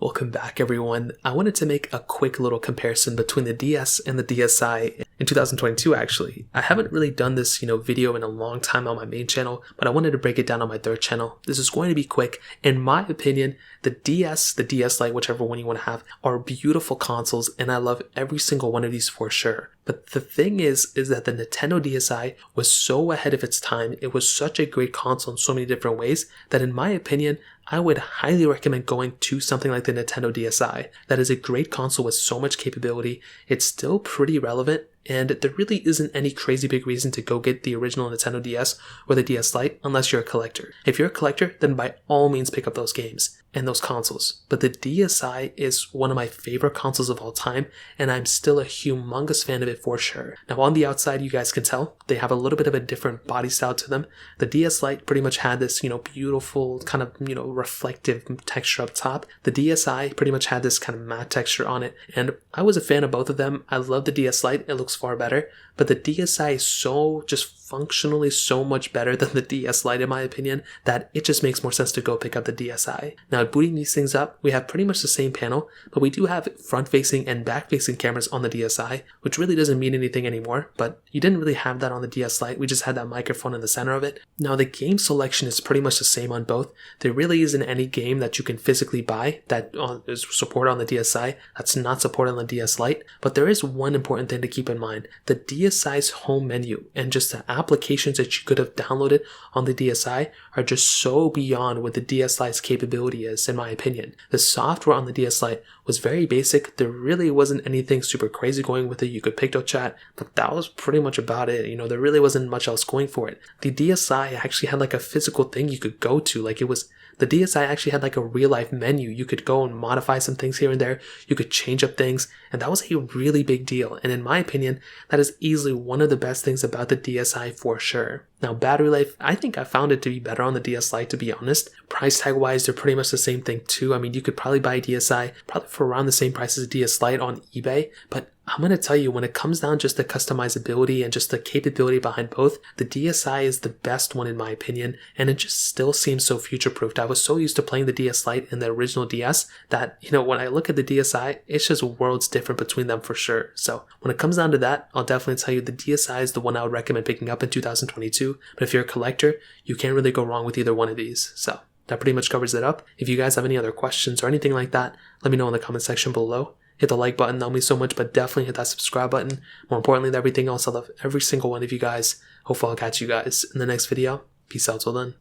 Welcome back everyone. I wanted to make a quick little comparison between the DS and the DSi in 2022 actually. I haven't really done this, video in a long time on my main channel, but I wanted to break it down on my third channel. This is going to be quick. In my opinion, the DS, the DS Lite, whichever one you want to have, are beautiful consoles and I love every single one of these for sure. But the thing is that the Nintendo DSi was so ahead of its time. It was such a great console in so many different ways that in my opinion, I would highly recommend going to something like the Nintendo DSi. That is a great console with so much capability. It's still pretty relevant, and there really isn't any crazy big reason to go get the original Nintendo DS or the DS Lite unless you're a collector. If you're a collector, then by all means pick up those games and those consoles. But the DSi is one of my favorite consoles of all time, and I'm still a humongous fan of it for sure. Now on the outside, you guys can tell, they have a little bit of a different body style to them. The DS Lite pretty much had this, beautiful kind of, reflective texture up top. The DSi pretty much had this kind of matte texture on it, and I was a fan of both of them. I love the DS Lite, it looks far better, but the DSi is so just functionally so much better than the DS Lite in my opinion that it just makes more sense to go pick up the DSi. Now booting these things up, we have pretty much the same panel, but we do have front facing and back facing cameras on the DSi, which really doesn't mean anything anymore, but you didn't really have that on the DS Lite. We just had that microphone in the center of it. Now the game selection is pretty much the same on both. There really isn't any game that you can physically buy that is supported on the DSi that's not supported on the DS Lite, but there is one important thing to keep in mind. The DSi's home menu and just the applications that you could have downloaded on the DSi are just so beyond what the DS Lite's capability is, in my opinion. The software on the DS Lite was very basic. There really wasn't anything super crazy going with it. You could PictoChat, but that was pretty much about it. There really wasn't much else going for it. The DSi actually had like a physical thing you could go to. The DSi actually had like a real life menu. You could go and modify some things here and there. You could change up things, and that was a really big deal. And in my opinion, that is easily one of the best things about the DSi for sure. Now battery life, I think I found it to be better on the DS Lite, to be honest. Price tag wise, they're pretty much the same thing too. I mean, you could probably buy a DSi probably for around the same price as a DS Lite on eBay, but I'm going to tell you, when it comes down just the customizability and just the capability behind both, the DSi is the best one in my opinion, and it just still seems so future-proofed. I was so used to playing the DS Lite and the original DS that, when I look at the DSi, it's just worlds different between them for sure. So when it comes down to that, I'll definitely tell you the DSi is the one I would recommend picking up in 2022, but if you're a collector, you can't really go wrong with either one of these. So that pretty much covers it up. If you guys have any other questions or anything like that, let me know in the comment section below. Hit the like button, that'll mean so much, but definitely hit that subscribe button. More importantly than everything else, I love every single one of you guys. Hopefully I'll catch you guys in the next video. Peace out till then.